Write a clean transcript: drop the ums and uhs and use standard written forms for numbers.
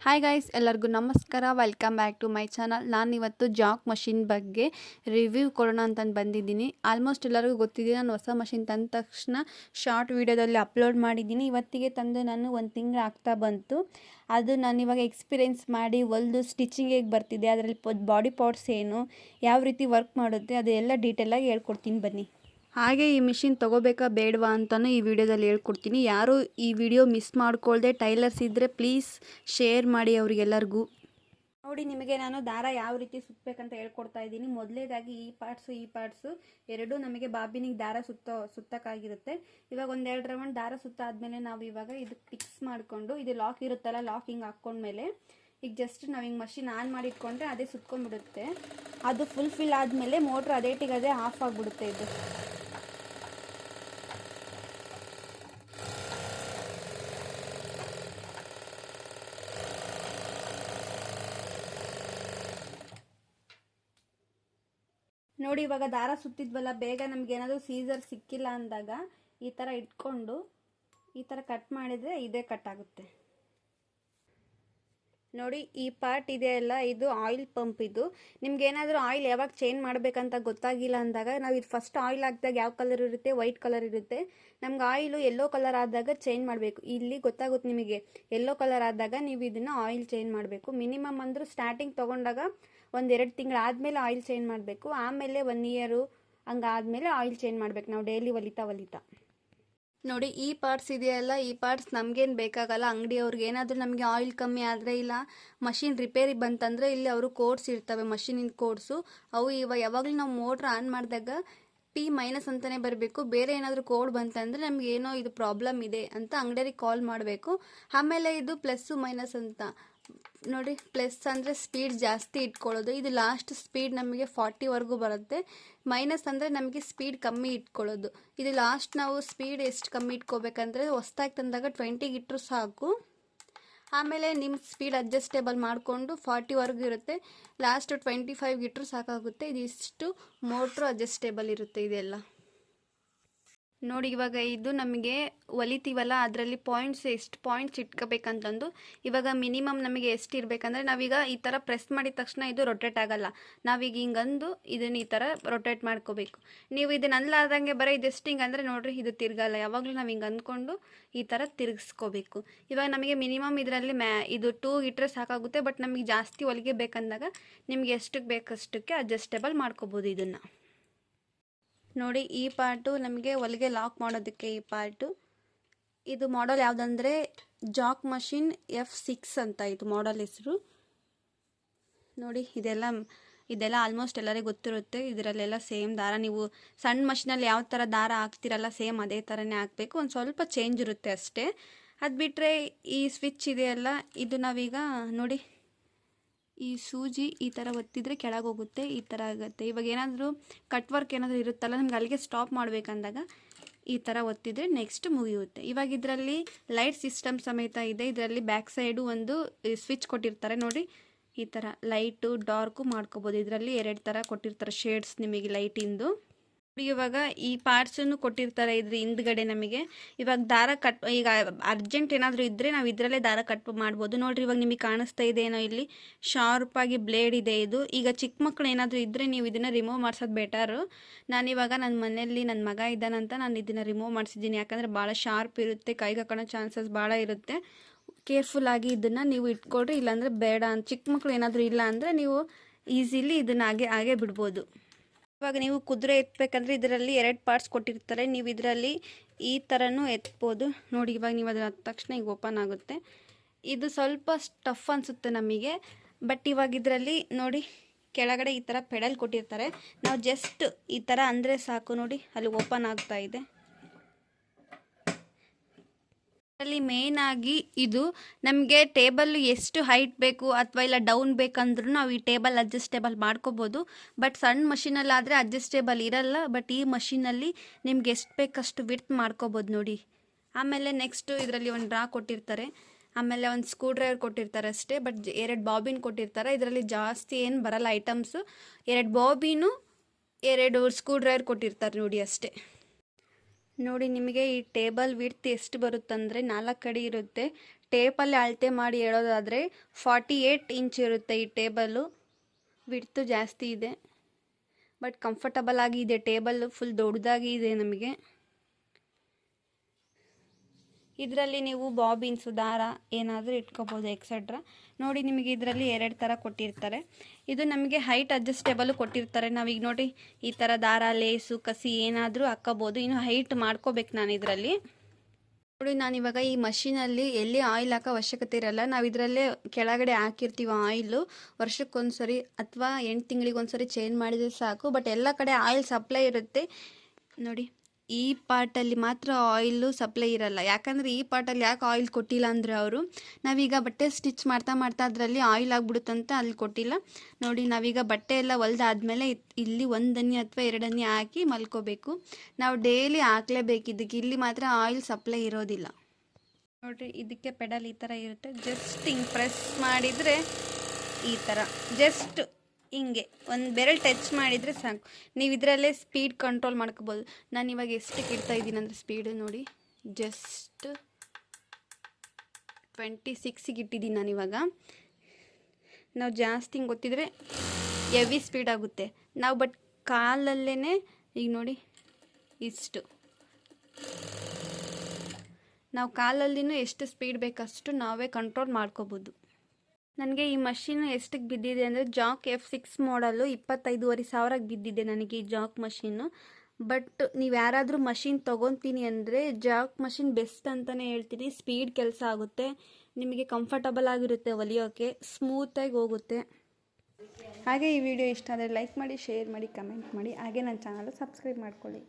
Hi guys, ಎಲ್ಲರಿಗೂ ನಮಸ್ಕಾರ. Welcome back to my channel. ನಾನಿವತ್ತು ಜಾಕ್ ಮಷಿನ್ ಬಗ್ಗೆ ರಿವ್ಯೂ ಕೊಡೋಣ ಅಂತಂದು ಬಂದಿದ್ದೀನಿ. ಆಲ್ಮೋಸ್ಟ್ ಎಲ್ಲರಿಗೂ ಗೊತ್ತಿದೆ, ನಾನು ಹೊಸ ಮಷಿನ್ ತಂದ ತಕ್ಷಣ ಶಾರ್ಟ್ ವೀಡಿಯೋದಲ್ಲಿ ಅಪ್ಲೋಡ್ ಮಾಡಿದ್ದೀನಿ. ಇವತ್ತಿಗೆ ತಂದು ನಾನು 1 ತಿಂಗಳು ಆಗ್ತಾ ಬಂತು. ಅದು ನಾನು ಇವಾಗ ಎಕ್ಸ್ಪೀರಿಯೆನ್ಸ್ ಮಾಡಿ ಹೊಲ್ದು ಸ್ಟಿಚಿಂಗ್ ಹೇಗೆ ಬರ್ತಿದೆ, ಅದರಲ್ಲಿ ಬಾಡಿ ಪಾರ್ಟ್ಸ್ ಏನು, ಯಾವ ರೀತಿ ವರ್ಕ್ ಮಾಡುತ್ತೆ, ಅದೆಲ್ಲ ಡೀಟೇಲಾಗಿ ಹೇಳ್ಕೊಡ್ತೀನಿ ಬನ್ನಿ. ಹಾಗೆ ಈ ಮಿಷಿನ್ ತೊಗೋಬೇಕಾ ಬೇಡವಾ ಅಂತಲೂ ಈ ವಿಡಿಯೋದಲ್ಲಿ ಹೇಳ್ಕೊಡ್ತೀನಿ. ಯಾರು ಈ ವಿಡಿಯೋ ಮಿಸ್ ಮಾಡ್ಕೊಳ್ದೆ ಟೈಲರ್ಸ್ ಇದ್ದರೆ ಪ್ಲೀಸ್ ಶೇರ್ ಮಾಡಿ ಅವರಿಗೆಲ್ಲರಿಗೂ. ನೋಡಿ, ನಿಮಗೆ ನಾನು ದಾರ ಯಾವ ರೀತಿ ಸುತ್ತಬೇಕಂತ ಹೇಳ್ಕೊಡ್ತಾ ಇದ್ದೀನಿ. ಮೊದಲೇದಾಗಿ ಈ ಪಾರ್ಟ್ಸು ಎರಡೂ ನಮಗೆ ಬಾಬಿನಿಗೆ ದಾರ ಸುತ್ತಕ್ಕಾಗಿರುತ್ತೆ. ಇವಾಗ 1-2 ರೌಂಡ್ ದಾರ ಸುತ್ತಾದ್ಮೇಲೆ ನಾವು ಇವಾಗ ಇದು ಫಿಕ್ಸ್ ಮಾಡಿಕೊಂಡು, ಇದು ಲಾಕ್ ಇರುತ್ತಲ್ಲ, ಲಾಕ್ ಹಿಂಗೆ ಹಾಕ್ಕೊಂಡ್ಮೇಲೆ ಈಗ ಜಸ್ಟ್ ನಾವು ಹಿಂಗೆ ಮಷಿನ್ ಆನ್ ಮಾಡಿ ಇಟ್ಕೊಂಡ್ರೆ ಅದೇ ಸುತ್ಕೊಂಡ್ಬಿಡುತ್ತೆ. ಅದು ಫಿಲ್ ಆದಮೇಲೆ ಮೋಟ್ರ್ ಅದೇ ಆಫ್ ಆಗಿಬಿಡುತ್ತೆ. ಇದು ನೋಡಿ, ಇವಾಗ ದಾರ ಸುತ್ತಿದ್ವಲ್ಲ, ಬೇಗ ನಮಗೇನಾದರೂ ಸೀಸರ್ ಸಿಕ್ಕಿಲ್ಲ ಅಂದಾಗ ಈ ಥರ ಇಟ್ಕೊಂಡು ಈ ಥರ ಕಟ್ ಮಾಡಿದರೆ ಇದೇ ಕಟ್ ಆಗುತ್ತೆ. ನೋಡಿ, ಈ ಪಾರ್ಟ್ ಇದೆಯಲ್ಲ, ಇದು ಆಯಿಲ್ ಪಂಪ್. ಇದು ನಿಮ್ಗೇನಾದರೂ ಆಯಿಲ್ ಯಾವಾಗ ಚೇಂಜ್ ಮಾಡಬೇಕಂತ ಗೊತ್ತಾಗಿಲ್ಲ ಅಂದಾಗ ನಾವು ಇದು ಫಸ್ಟ್ ಆಯಿಲ್ ಹಾಕಿದಾಗ ಯಾವ ಕಲರ್ ಇರುತ್ತೆ, ವೈಟ್ ಕಲರ್ ಇರುತ್ತೆ. ನಮ್ಗೆ ಆಯಿಲು ಯೆಲ್ಲೋ ಕಲರ್ ಆದಾಗ ಚೇಂಜ್ ಮಾಡಬೇಕು. ಇಲ್ಲಿ ಗೊತ್ತಾಗುತ್ತೆ ನಿಮಗೆ, ಯೆಲ್ಲೋ ಕಲರ್ ಆದಾಗ ನೀವು ಇದನ್ನು ಆಯಿಲ್ ಚೇಂಜ್ ಮಾಡಬೇಕು. ಮಿನಿಮಮ್ ಅಂದರೂ ಸ್ಟಾರ್ಟಿಂಗ್ ತೊಗೊಂಡಾಗ 1-2 ತಿಂಗಳು ಆದಮೇಲೆ ಆಯಿಲ್ ಚೇಂಜ್ ಮಾಡಬೇಕು. ಆಮೇಲೆ 1 ಇಯರು ಹಂಗಾದ್ಮೇಲೆ ಆಯಿಲ್ ಚೇಂಜ್ ಮಾಡಬೇಕು ನಾವು ಡೈಲಿ ಹೊಲಿತಾ. ನೋಡಿ, ಈ ಪಾರ್ಟ್ಸ್ ಇದೆಯಲ್ಲ, ಈ ಪಾರ್ಟ್ಸ್ ನಮಗೇನು ಬೇಕಾಗಲ್ಲ. ಅಂಗಡಿಯವ್ರಿಗೆ ಏನಾದರೂ ನಮಗೆ ಆಯಿಲ್ ಕಮ್ಮಿ ಆದರೆ ಇಲ್ಲ ಮಷಿನ್ ರಿಪೇರಿ ಬಂತಂದರೆ ಇಲ್ಲಿ ಅವರು ಕೋಡ್ಸ್ ಇರ್ತವೆ, ಮಷಿನಿನ ಕೋಡ್ಸು. ಅವು ಯಾವಾಗಲೂ ನಾವು ಮೋಟ್ರ್ ಆನ್ ಮಾಡಿದಾಗ P- ಅಂತಲೇ ಬರಬೇಕು. ಬೇರೆ ಏನಾದರೂ ಕೋಡ್ ಬಂತಂದರೆ ನಮ್ಗೆ ಏನೋ ಇದು ಪ್ರಾಬ್ಲಮ್ ಇದೆ ಅಂತ ಅಂಗಡಿಯವ್ರಿಗೆ ಕಾಲ್ ಮಾಡಬೇಕು. ಆಮೇಲೆ ಇದು +- ಅಂತ ನೋಡಿ, ಪ್ಲಸ್ ಅಂದರೆ ಸ್ಪೀಡ್ ಜಾಸ್ತಿ ಇಟ್ಕೊಳ್ಳೋದು. ಇದು ಲಾಸ್ಟ್ ಸ್ಪೀಡ್ ನಮಗೆ 40ವರೆಗೂ ಬರುತ್ತೆ. ಮೈನಸ್ ಅಂದರೆ ನಮಗೆ ಸ್ಪೀಡ್ ಕಮ್ಮಿ ಇಟ್ಕೊಳ್ಳೋದು. ಇದು ಲಾಸ್ಟ್ ನಾವು ಸ್ಪೀಡ್ ಎಷ್ಟು ಕಮ್ಮಿ ಇಟ್ಕೋಬೇಕಂದ್ರೆ ಹೊಸ್ದಾಗಿ ತಂದಾಗ 20 ಇಟ್ಟರು ಸಾಕು. ಆಮೇಲೆ ನಿಮ್ಮ ಸ್ಪೀಡ್ ಅಡ್ಜಸ್ಟೇಬಲ್ ಮಾಡಿಕೊಂಡು 40ವರೆಗೂ ಇರುತ್ತೆ. ಲಾಸ್ಟ್ 25 ಇಟ್ಟರು ಸಾಕಾಗುತ್ತೆ. ಇದಿಷ್ಟು ಮೋಟ್ರು ಅಡ್ಜಸ್ಟೇಬಲ್ ಇರುತ್ತೆ ಇದೆಲ್ಲ. ನೋಡಿ, ಇವಾಗ ಇದು ನಮಗೆ ಹೊಲಿತೀವಲ್ಲ, ಅದರಲ್ಲಿ ಎಷ್ಟು ಪಾಯಿಂಟ್ಸ್ ಇಟ್ಕೋಬೇಕಂತಂದು ಇವಾಗ ಮಿನಿಮಮ್ ನಮಗೆ ಎಷ್ಟು ಇರಬೇಕಂದ್ರೆ, ನಾವೀಗ ಈ ಥರ ಪ್ರೆಸ್ ಮಾಡಿದ ತಕ್ಷಣ ಇದು ರೊಟೇಟ್ ಆಗಲ್ಲ. ನಾವೀಗ ಹಿಂಗಂದು ಇದನ್ನು ಈ ಥರ ರೊಟೇಟ್ ಮಾಡ್ಕೋಬೇಕು. ನೀವು ಇದನ್ನು ಅನ್ಲಾರ್ದಂಗೆ ಬರೀ ಇದೆಷ್ಟು ಹಿಂಗೆ ಅಂದರೆ ನೋಡಿರಿ, ಇದು ತಿರ್ಗಲ್ಲ. ಯಾವಾಗಲೂ ನಾವು ಹಿಂಗೆ ಅಂದ್ಕೊಂಡು ಈ ಥರ ತಿರುಗಿಸ್ಕೋಬೇಕು. ಇವಾಗ ನಮಗೆ ಮಿನಿಮಮ್ ಇದರಲ್ಲಿ ಇದು 2 ಇಟ್ಟರೆ ಸಾಕಾಗುತ್ತೆ. ಬಟ್ ನಮಗೆ ಜಾಸ್ತಿ ಹೊಲಿಗೆ ಬೇಕಂದಾಗ ನಿಮ್ಗೆ ಎಷ್ಟಕ್ಕೆ ಬೇಕಷ್ಟಕ್ಕೆ ಅಡ್ಜಸ್ಟೇಬಲ್ ಮಾಡ್ಕೋಬೋದು ಇದನ್ನು. ನೋಡಿ, ಈ ಪಾರ್ಟು ನಮಗೆ ಹೊಲಿಗೆ ಲಾಕ್ ಮಾಡೋದಕ್ಕೆ. ಈ ಪಾರ್ಟು ಇದು ಮಾಡೆಲ್ ಯಾವುದಂದರೆ ಜಾಕ್ ಮಷಿನ್ F6 ಅಂತ ಇದು ಮಾಡೆಲ್ ಹೆಸರು. ನೋಡಿ, ಇದೆಲ್ಲ ಆಲ್ಮೋಸ್ಟ್ ಎಲ್ಲರಿಗೂ ಗೊತ್ತಿರುತ್ತೆ. ಇದರಲ್ಲೆಲ್ಲ ಸೇಮ್ ದಾರ, ನೀವು ಸಣ್ಣ ಮಷಿನಲ್ಲಿ ಯಾವ ಥರ ದಾರ ಹಾಕ್ತಿರಲ್ಲ ಸೇಮ್ ಅದೇ ಥರನೇ ಹಾಕಬೇಕು. ಒಂದು ಸ್ವಲ್ಪ ಚೇಂಜ್ ಇರುತ್ತೆ ಅಷ್ಟೇ. ಅದು ಬಿಟ್ಟರೆ ಈ ಸ್ವಿಚ್ ಇದೆಯಲ್ಲ, ಇದು ನಾವೀಗ ನೋಡಿ, ಈ ಸೂಜಿ ಈ ಥರ ಒತ್ತಿದ್ರೆ ಕೆಳಗೆ ಹೋಗುತ್ತೆ, ಈ ಥರ ಆಗುತ್ತೆ. ಇವಾಗ ಏನಾದರೂ ಕಟ್ ವರ್ಕ್ ಏನಾದರೂ ಇರುತ್ತಲ್ಲ, ನಮ್ಗೆ ಅಲ್ಲಿಗೆ ಸ್ಟಾಪ್ ಮಾಡಬೇಕಂದಾಗ ಈ ಥರ ಒತ್ತಿದ್ರೆ ನೆಕ್ಸ್ಟ್ ಮುಗಿಯುತ್ತೆ. ಇವಾಗ ಇದರಲ್ಲಿ ಲೈಟ್ ಸಿಸ್ಟಮ್ ಸಮೇತ ಇದೆ. ಇದರಲ್ಲಿ ಬ್ಯಾಕ್ ಸೈಡು ಒಂದು ಸ್ವಿಚ್ ಕೊಟ್ಟಿರ್ತಾರೆ ನೋಡಿ, ಈ ಥರ ಲೈಟು ಡಾರ್ಕು ಮಾಡ್ಕೋಬೋದು. ಇದರಲ್ಲಿ 2 ಥರ ಕೊಟ್ಟಿರ್ತಾರೆ ಶೇಡ್ಸ್ ನಿಮಗೆ ಲೈಟಿಂದು. ಇವಾಗ ಈ ಪಾರ್ಟ್ಸನ್ನು ಕೊಟ್ಟಿರ್ತಾರೆ ಇದ್ರ ಹಿಂದ್ಗಡೆ ನಮಗೆ. ಇವಾಗ ದಾರ ಈಗ ಅರ್ಜೆಂಟ್ ಏನಾದರೂ ಇದ್ದರೆ ನಾವು ಇದರಲ್ಲೇ ದಾರ ಕಟ್ ಮಾಡ್ಬೋದು. ನೋಡಿರಿ, ಇವಾಗ ನಿಮಗೆ ಕಾಣಿಸ್ತಾ ಇದೆ ಏನೋ, ಇಲ್ಲಿ ಶಾರ್ಪಾಗಿ ಬ್ಲೇಡ್ ಇದೆ ಇದು. ಈಗ ಚಿಕ್ಕ ಮಕ್ಕಳು ಏನಾದರೂ ಇದ್ದರೆ ನೀವು ಇದನ್ನು ರಿಮೂವ್ ಮಾಡಿಸೋದು ಬೆಟರು. ನಾನಿವಾಗ ನನ್ನ ಮನೆಯಲ್ಲಿ ನನ್ನ ಮಗ ಇದ್ದಾನಂತ ನಾನು ಇದನ್ನು ರಿಮೂವ್ ಮಾಡಿಸಿದ್ದೀನಿ. ಯಾಕಂದರೆ ಭಾಳ ಶಾರ್ಪ್ ಇರುತ್ತೆ, ಕೈಗೆ ಹಾಕೋಣ ಚಾನ್ಸಸ್ ಭಾಳ ಇರುತ್ತೆ. ಕೇರ್ಫುಲ್ಲಾಗಿ ಇದನ್ನು ನೀವು ಇಟ್ಕೊಳ್ರಿ. ಇಲ್ಲಾಂದರೆ ಬೇಡ ಅಂತ, ಚಿಕ್ಕ ಮಕ್ಕಳು ಏನಾದರೂ ಇಲ್ಲ ಅಂದರೆ ನೀವು ಈಸಿಲಿ ಇದನ್ನು ಹಾಗೆ ಬಿಡ್ಬೋದು. ಇವಾಗ ನೀವು ಕುದುರೆ ಎತ್ತಬೇಕಂದ್ರೆ ಇದರಲ್ಲಿ 2 ಪಾರ್ಟ್ಸ್ ಕೊಟ್ಟಿರ್ತಾರೆ. ನೀವು ಇದರಲ್ಲಿ ಈ ಥರನೂ ಎತ್ಬೋದು. ನೋಡಿ, ಇವಾಗ ನೀವು ಅದನ್ನ ಹತ್ತ ತಕ್ಷಣ ಈಗ ಓಪನ್ ಆಗುತ್ತೆ. ಇದು ಸ್ವಲ್ಪ ಟಫ್ ಅನಿಸುತ್ತೆ ನಮಗೆ. ಬಟ್ ಇವಾಗ ಇದರಲ್ಲಿ ನೋಡಿ, ಕೆಳಗಡೆ ಈ ಥರ ಪೆಡಲ್ ಕೊಟ್ಟಿರ್ತಾರೆ. ನಾವು ಜಸ್ಟ್ ಈ ಥರ ಅಂದರೆ ಸಾಕು. ನೋಡಿ, ಅಲ್ಲಿ ಓಪನ್ ಆಗ್ತಾ ಇದೆ. ಅದರಲ್ಲಿ ಮೇನ್ ಆಗಿ ಇದು ನಮಗೆ ಟೇಬಲ್ ಎಷ್ಟು ಹೈಟ್ ಬೇಕು ಅಥವಾ ಇಲ್ಲ ಡೌನ್ ಬೇಕಂದ್ರೂ ನಾವು ಈ ಟೇಬಲ್ ಅಡ್ಜಸ್ಟೇಬಲ್ ಮಾಡ್ಕೋಬೋದು. ಬಟ್ ಸಣ್ಣ ಮಷಿನಲ್ಲಿ ಆದರೆ ಅಡ್ಜಸ್ಟೇಬಲ್ ಇರಲ್ಲ. ಬಟ್ ಈ ಮಷಿನಲ್ಲಿ ನಿಮ್ಗೆ ಎಷ್ಟು ಬೇಕಷ್ಟು ವಿಡ್ತ್ ಮಾಡ್ಕೋಬೋದು ನೋಡಿ. ಆಮೇಲೆ ನೆಕ್ಸ್ಟು ಇದರಲ್ಲಿ ಒಂದು ಡ್ರಾ ಕೊಟ್ಟಿರ್ತಾರೆ. ಆಮೇಲೆ ಒಂದು ಸ್ಕ್ರೂ ಡ್ರೈವರ್ ಕೊಟ್ಟಿರ್ತಾರೆ ಅಷ್ಟೇ. ಬಟ್ 2 ಬಾಬಿನ್ ಕೊಟ್ಟಿರ್ತಾರೆ. ಇದರಲ್ಲಿ ಜಾಸ್ತಿ ಏನು ಬರಲ್ಲ ಐಟಮ್ಸು. 2 ಬಾಬಿನು 2 ಸ್ಕ್ರೂ ಡ್ರೈವರ್ ಕೊಟ್ಟಿರ್ತಾರೆ ನೋಡಿ ಅಷ್ಟೇ. ನೋಡಿ, ನಿಮಗೆ ಈ ಟೇಬಲ್ ವಿಡ್ತ್ ಎಷ್ಟು ಬರುತ್ತಂದರೆ 4 ಅಡಿ ಇರುತ್ತೆ. ಟೇಪಲ್ಲಿ ಅಳತೆ ಮಾಡಿ ಹೇಳೋದಾದರೆ 48 ಇಂಚ್ ಇರುತ್ತೆ ಈ ಟೇಬಲ್ಲು. ವಿಡ್ತು ಜಾಸ್ತಿ ಇದೆ, ಬಟ್ ಕಂಫರ್ಟಬಲ್ ಆಗಿ ಇದೆ. ಟೇಬಲ್ಲು ಫುಲ್ ದೊಡ್ಡದಾಗಿ ಇದೆ ನಮಗೆ. ಇದರಲ್ಲಿ ನೀವು ಬಾಬಿನ್ಸು, ದಾರ ಏನಾದರೂ ಇಟ್ಕೋಬೋದು ಎಕ್ಸೆಟ್ರಾ. ನೋಡಿ, ನಿಮಗೆ ಇದರಲ್ಲಿ 2 ಥರ ಕೊಟ್ಟಿರ್ತಾರೆ. ಇದು ನಮಗೆ ಹೈಟ್ ಅಡ್ಜಸ್ಟೇಬಲ್ ಕೊಟ್ಟಿರ್ತಾರೆ. ನಾವೀಗ ನೋಡಿ ಈ ಥರ ದಾರ, ಲೇಸು, ಕಸಿ ಏನಾದರೂ ಹಾಕ್ಕೋಬೋದು. ಇನ್ನು ಹೈಟ್ ಮಾಡ್ಕೋಬೇಕು ನಾನು ಇದರಲ್ಲಿ. ನೋಡಿ, ನಾನಿವಾಗ ಈ ಮಷೀನಲ್ಲಿ ಎಲ್ಲಿ ಆಯಿಲ್ ಹಾಕೋ ಅವಶ್ಯಕತೆ ಇರಲ್ಲ. ನಾವು ಇದರಲ್ಲೇ ಕೆಳಗಡೆ ಹಾಕಿರ್ತೀವಿ ಆಯಿಲು. ವರ್ಷಕ್ಕೊಂದ್ಸರಿ ಅಥವಾ 8 ತಿಂಗಳಿಗೊಂದ್ಸರಿ ಚೇಂಜ್ ಮಾಡಿದರೆ ಸಾಕು. ಬಟ್ ಎಲ್ಲ ಕಡೆ ಆಯಿಲ್ ಸಪ್ಲೈ ಇರುತ್ತೆ. ನೋಡಿ, ಈ ಪಾರ್ಟಲ್ಲಿ ಮಾತ್ರ ಆಯಿಲು ಸಪ್ಲೈ ಇರಲ್ಲ. ಯಾಕಂದರೆ ಈ ಪಾರ್ಟಲ್ಲಿ ಯಾಕೆ ಆಯಿಲ್ ಕೊಟ್ಟಿಲ್ಲ ಅಂದರೆ ಅವರು, ನಾವೀಗ ಬಟ್ಟೆ ಸ್ಟಿಚ್ ಮಾಡ್ತಾ ಅದರಲ್ಲಿ ಆಯಿಲ್ ಆಗಿಬಿಡುತ್ತಂತ ಅಲ್ಲಿ ಕೊಟ್ಟಿಲ್ಲ. ನೋಡಿ, ನಾವೀಗ ಬಟ್ಟೆ ಎಲ್ಲ ಹೊಲ್ದಾದ್ಮೇಲೆ ಇಲ್ಲಿ 1 ಹನಿ ಅಥವಾ 2 ಹನಿ ಹಾಕಿ ಮಲ್ಕೋಬೇಕು. ನಾವು ಡೈಲಿ ಹಾಕ್ಲೇಬೇಕು ಇದಕ್ಕೆ. ಇಲ್ಲಿ ಮಾತ್ರ ಆಯಿಲ್ ಸಪ್ಲೈ ಇರೋದಿಲ್ಲ. ನೋಡಿರಿ, ಇದಕ್ಕೆ ಪೆಡಲ್ ಈ ಥರ ಇರುತ್ತೆ. ಜಸ್ಟ್ ಹಿಂಗೆ ಪ್ರೆಸ್ ಮಾಡಿದರೆ ಈ ಥರ ಜಸ್ಟ್ ಹಿಂಗೆ ಒಂದು ಬೆರಳು ಟಚ್ ಮಾಡಿದರೆ ಸಾಕು. ನೀವು ಇದರಲ್ಲೇ ಸ್ಪೀಡ್ ಕಂಟ್ರೋಲ್ ಮಾಡ್ಕೋಬೋದು. ನಾನು ಇವಾಗ ಎಷ್ಟಕ್ಕೆ ಇಡ್ತಾ ಇದ್ದೀನಿ ಅಂದರೆ ಸ್ಪೀಡು ನೋಡಿ, ಜಸ್ಟ್ 26ಗೆ ಇಟ್ಟಿದ್ದೀನಿ ನಾನಿವಾಗ. ನಾವು ಜಾಸ್ತಿ ಹಿಂಗೆ ಗೊತ್ತಿದ್ರೆ ಹೆವಿ ಸ್ಪೀಡ್ ಆಗುತ್ತೆ ನಾವು. ಬಟ್ ಕಾಲಲ್ಲೇ ಈಗ ನೋಡಿ ಇಷ್ಟು, ನಾವು ಕಾಲಲ್ಲಿನೂ ಎಷ್ಟು ಸ್ಪೀಡ್ ಬೇಕಷ್ಟು ನಾವೇ ಕಂಟ್ರೋಲ್ ಮಾಡ್ಕೋಬೋದು. ನನಗೆ ಈ ಮಷೀನ್ ಎಷ್ಟಕ್ಕೆ ಬಿದ್ದಿದೆ ಅಂದರೆ ಜಾಕ್ F6 ಮಾಡಲು 25,500ಕ್ಕೆ ಬಿದ್ದಿದೆ ನನಗೆ ಈ ಜಾಕ್ ಮಷೀನು. ಬಟ್ ನೀವು ಯಾರಾದರೂ ಮಷೀನ್ ತೊಗೊತೀನಿ ಅಂದರೆ ಜಾಕ್ ಮಷೀನ್ ಬೆಸ್ಟ್ ಅಂತಲೇ ಹೇಳ್ತೀನಿ. ಸ್ಪೀಡ್ ಕೆಲಸ ಆಗುತ್ತೆ, ನಿಮಗೆ ಕಂಫರ್ಟಬಲ್ ಆಗಿರುತ್ತೆ, ಹೊಲಿಯೋಕ್ಕೆ ಸ್ಮೂತಾಗಿ ಹೋಗುತ್ತೆ. ಹಾಗೆ ಈ ವಿಡಿಯೋ ಇಷ್ಟ ಆದರೆ ಲೈಕ್ ಮಾಡಿ, ಶೇರ್ ಮಾಡಿ, ಕಮೆಂಟ್ ಮಾಡಿ. ಹಾಗೆ ನನ್ನ ಚಾನಲ್ ಸಬ್ಸ್ಕ್ರೈಬ್ ಮಾಡ್ಕೊಳ್ಳಿ.